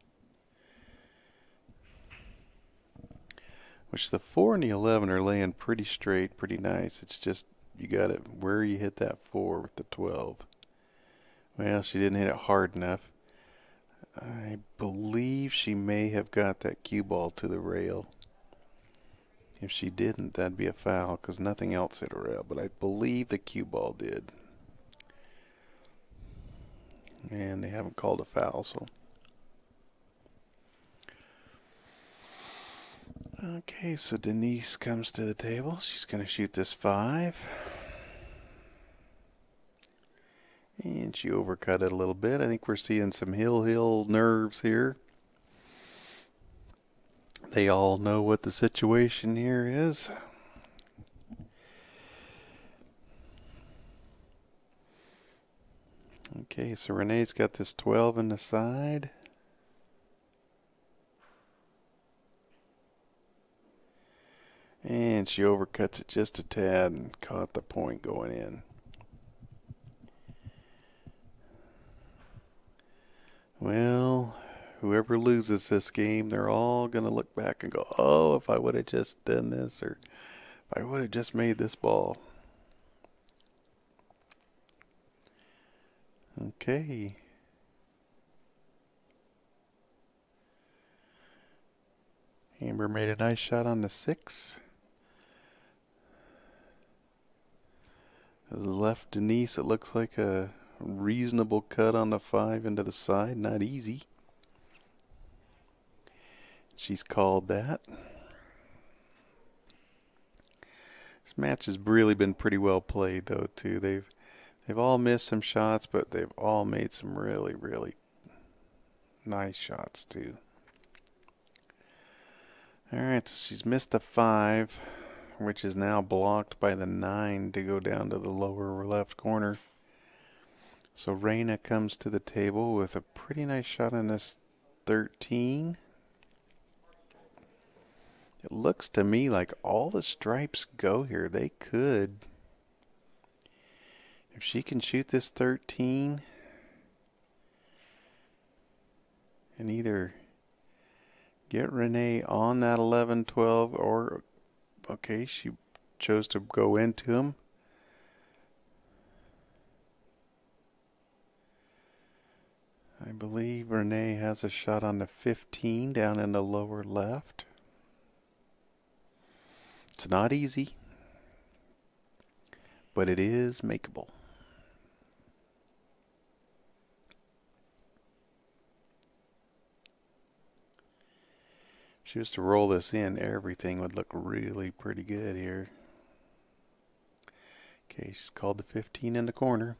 A: Which the 4 and the 11 are laying pretty straight, pretty nice. It's just, you got it where you hit that 4 with the 12. Well, she didn't hit it hard enough. I believe she may have got that cue ball to the rail. If she didn't, that'd be a foul because nothing else hit a rail. But I believe the cue ball did. And they haven't called a foul, so. Okay, so Denise comes to the table. She's going to shoot this 5. And she overcut it a little bit. I think we're seeing some hill nerves here. They all know what the situation here is. Okay, so Renee's got this 12 in the side. And she overcuts it just a tad and caught the point going in. Well, whoever loses this game, they're all going to look back and go, oh, if I would have just done this, or if I would have just made this ball. Okay. Amber made a nice shot on the 6. Left Denise, it looks like a reasonable cut on the 5 into the side. Not easy. She's called that. This match has really been pretty well played, though, too. They've all missed some shots, but they've all made some really, really nice shots, too. Alright, so she's missed the 5, which is now blocked by the 9 to go down to the lower left corner. So Raina comes to the table with a pretty nice shot on this 13. It looks to me like all the stripes go here. They could. If she can shoot this 13 and either get Renee on that 11-12 or, okay, she chose to go into him. I believe Renee has a shot on the 15 down in the lower left. It's not easy, but it is makeable. If she was to roll this in, everything would look really pretty good here. Okay, she's called the 15 in the corner.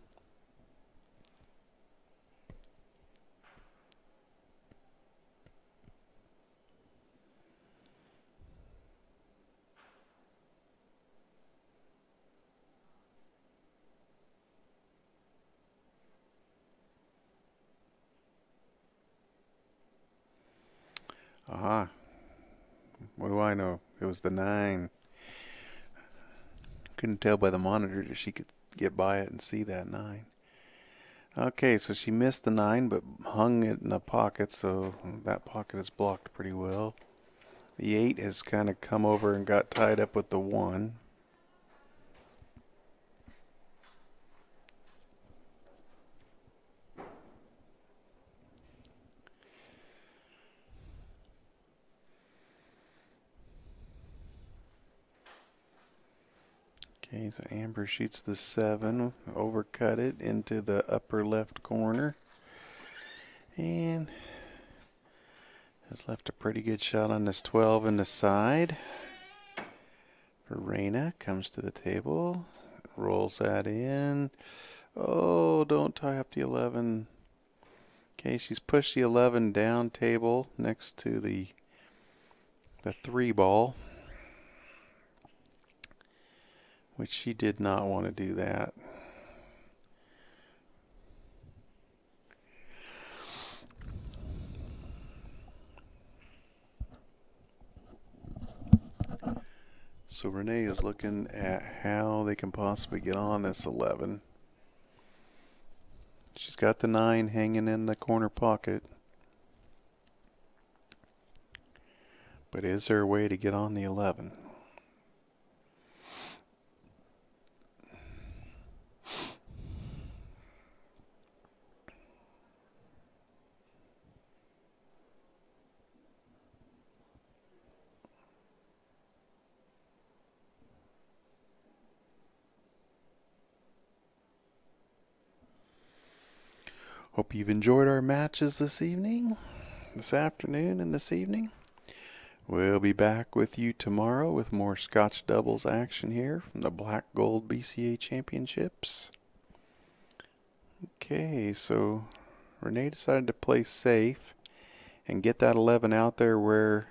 A: Aha. What do I know? It was the 9. Couldn't tell by the monitor that she could get by it and see that 9. Okay, so she missed the 9 but hung it in a pocket, so that pocket is blocked pretty well. The 8 has kind of come over and got tied up with the 1. Okay, so Amber shoots the 7, overcut it into the upper left corner, and has left a pretty good shot on this 12 in the side. Raina comes to the table, rolls that in. Oh, don't tie up the 11. Okay, she's pushed the 11 down table next to the 3 ball, which she did not want to do that. So Renee is looking at how they can possibly get on this 11. She's got the 9 hanging in the corner pocket. But is there a way to get on the 11? Hope you've enjoyed our matches this afternoon and this evening. We'll be back with you tomorrow with more Scotch doubles action here from the Black Gold BCA Championships. Okay, so Renee decided to play safe and get that 11 out there where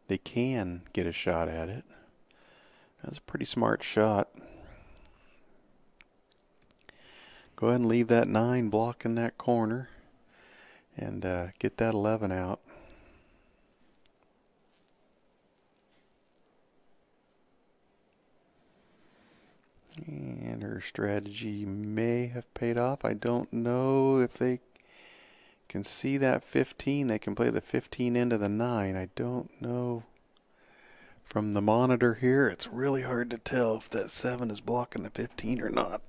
A: they can get a shot at it. That's a pretty smart shot. Go ahead and leave that 9 blocking that corner and get that 11 out. And her strategy may have paid off. I don't know if they can see that 15. They can play the 15 into the 9. I don't know. From the monitor here, it's really hard to tell if that 7 is blocking the 15 or not.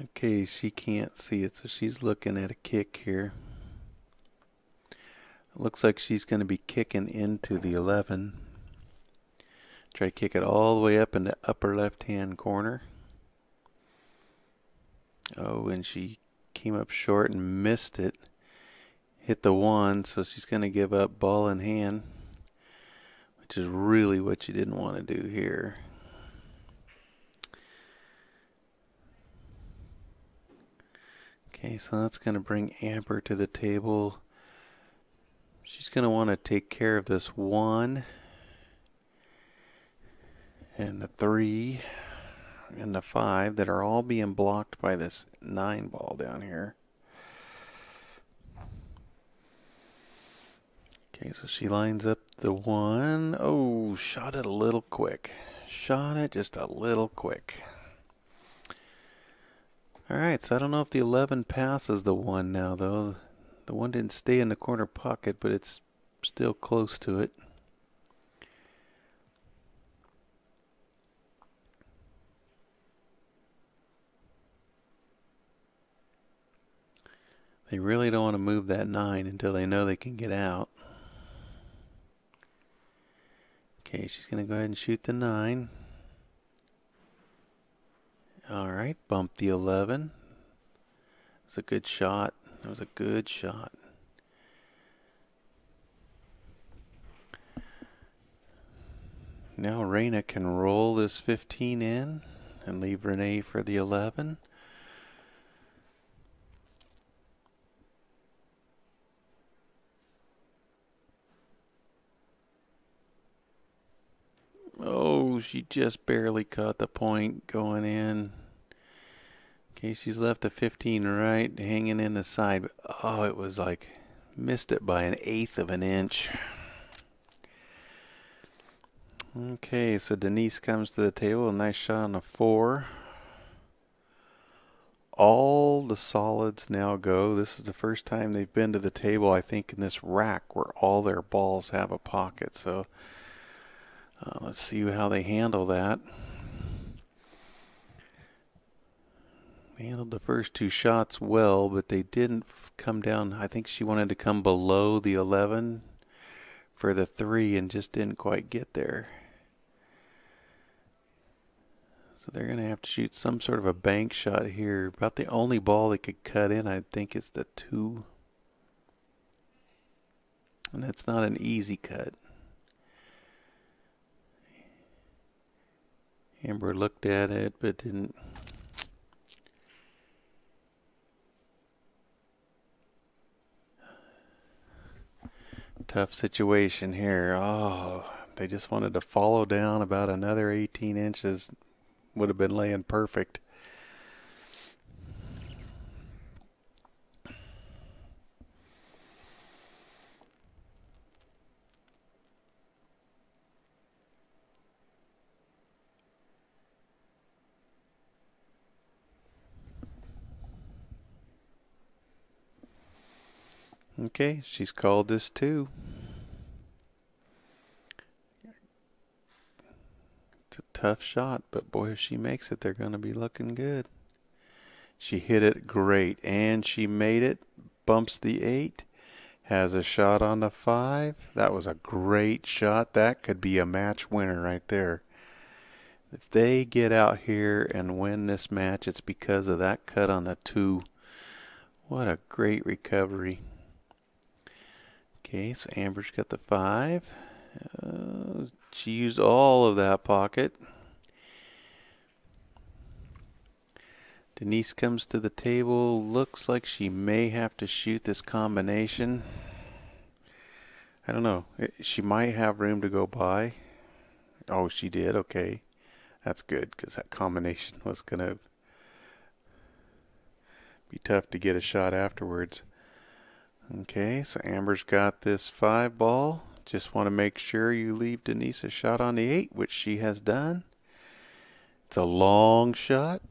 A: Okay, she can't see it, so she's looking at a kick here. It looks like she's going to be kicking into the 11. Try to kick it all the way up in the upper left-hand corner. Oh, and she came up short and missed it. Hit the 1, so she's going to give up ball in hand, which is really what you didn't want to do here. Okay, so that's going to bring Amber to the table. She's going to want to take care of this 1 and the 3 and the 5 that are all being blocked by this 9 ball down here. Okay, so she lines up the 1. Oh, shot it a little quick. Shot it just a little quick. Alright, so I don't know if the 11 passes the 1 now, though. The 1 didn't stay in the corner pocket, but it's still close to it. They really don't want to move that 9 until they know they can get out. Okay, she's going to go ahead and shoot the 9. Alright, bump the 11. It was a good shot. That was a good shot. Now Raina can roll this 15 in and leave Renee for the 11. Oh, she just barely caught the point going in. Okay, she's left the 15 right, hanging in the side. Oh, it was like, missed it by 1/8 of an inch. Okay, so Denise comes to the table. A nice shot on a 4. All the solids now go. This is the first time they've been to the table, I think, in this rack where all their balls have a pocket. So let's see how they handle that. They handled the first 2 shots well, but they didn't come down. I think she wanted to come below the 11 for the 3 and just didn't quite get there. So they're going to have to shoot some sort of a bank shot here. About the only ball they could cut in, I think, is the 2. And that's not an easy cut. Amber looked at it, but didn't. Tough situation here. Oh, they just wanted to follow down about another 18 inches. Would have been laying perfect. Okay, she's called this 2. It's a tough shot, but boy, if she makes it, they're going to be looking good. She hit it great, and she made it. Bumps the 8. Has a shot on the 5. That was a great shot. That could be a match winner right there. If they get out here and win this match, it's because of that cut on the 2. What a great recovery. Okay, so Amber's got the 5. She used all of that pocket. Denise comes to the table. Looks like she may have to shoot this combination. I don't know. She might have room to go by. Oh, she did. Okay. That's good, because that combination was going to be tough to get a shot afterwards. Okay, so Amber's got this 5 ball. Just want to make sure you leave Denise a shot on the 8, which she has done. It's a long shot,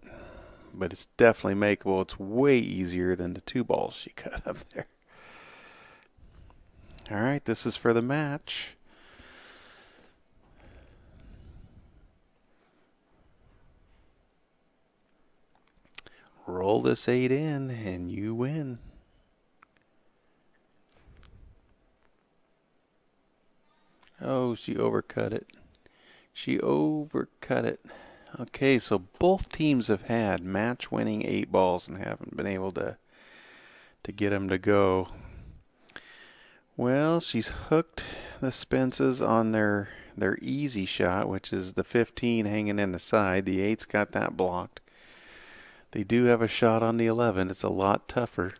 A: but it's definitely makeable. It's way easier than the 2 balls she cut up there. All right, this is for the match. Roll this 8 in, and you win. Oh, she overcut it. She overcut it. Okay, so both teams have had match-winning 8 balls and haven't been able to get them to go. Well, she's hooked the Spences on their easy shot, which is the 15 hanging in the side. The 8's got that blocked. They do have a shot on the 11. It's a lot tougher.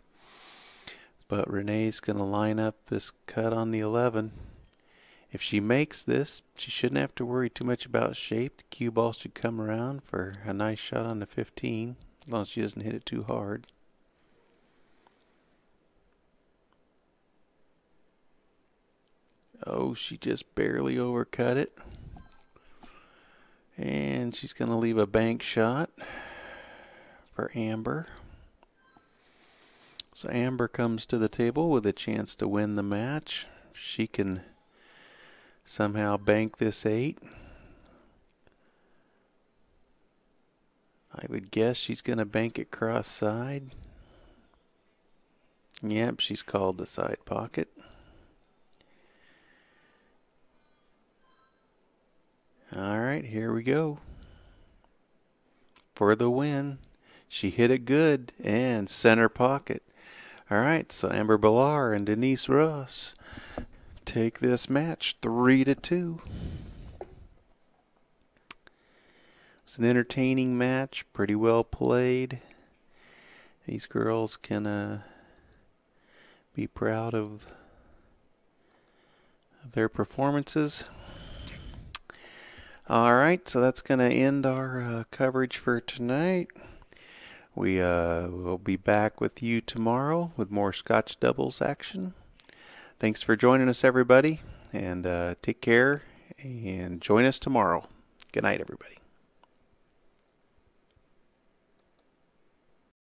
A: But Renee's going to line up this cut on the 11. If she makes this, she shouldn't have to worry too much about shape. The cue ball should come around for a nice shot on the 15, as long as she doesn't hit it too hard. Oh, she just barely overcut it. And she's going to leave a bank shot for Amber. So Amber comes to the table with a chance to win the match. She can somehow bank this 8. I would guess she's going to bank it cross side. Yep, she's called the side pocket. All right, here we go. For the win. She hit it good and center pocket. All right, so Amber Bellar and Denise Ross take this match 3-2. It's an entertaining match, pretty well played. These girls can be proud of their performances. All right, so that's going to end our coverage for tonight. We will be back with you tomorrow with more Scotch doubles action. Thanks for joining us, everybody, and take care and join us tomorrow. Good night, everybody.